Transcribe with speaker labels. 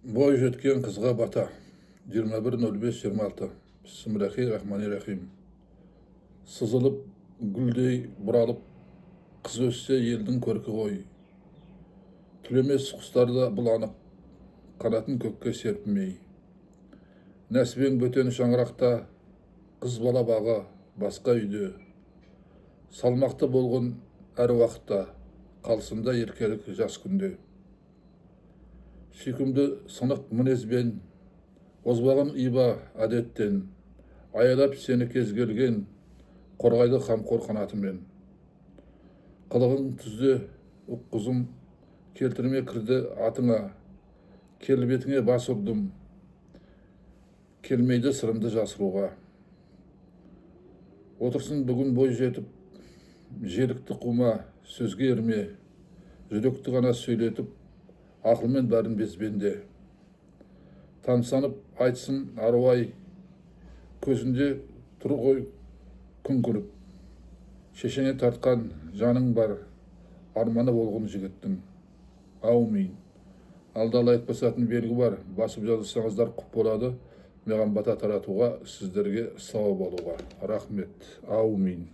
Speaker 1: Бой жеткен қызға бата. 21.05.26. Бисмиллахи-рахмани-рахим. Сызылып, гүлдей бұралып, қыз өссе елдің көркі ғой. Түлемес құстарда бұланып, қанатын көкке серпімей. Нәсібен бөтен шаңырақта, қыз бала бағы басқа үйде. Салмақты болғын әр уақытта, қалсында еркелік жас күнде. Сүйкімді сынық мінезбен, озбаған иба әдеттен, аялап сені кезгелген, қорғайды қамқор қанатымен. Қылығың түзде ұққызым, келтірме кірді атыңа, келбетіңе бас ұрдым, келмейді сырымды жасыруға. Отырсын бүгін бой жетіп, желікті қума, сөзге ерме, жүректі ғана сөйлетіп, ақылмен бәрін безбенде. Тамсанып айтсын аруай, көзінде тұр ғой күн күліп. Шешеңе тартқан жаның бар, арманы болғын жігіттің. Аумин. Алда лайық басатын белгі бар, басып жазылсаңыздар құп болады. Маған бата таратуға, сіздерге сауап болуға. Рахмет. Аумин.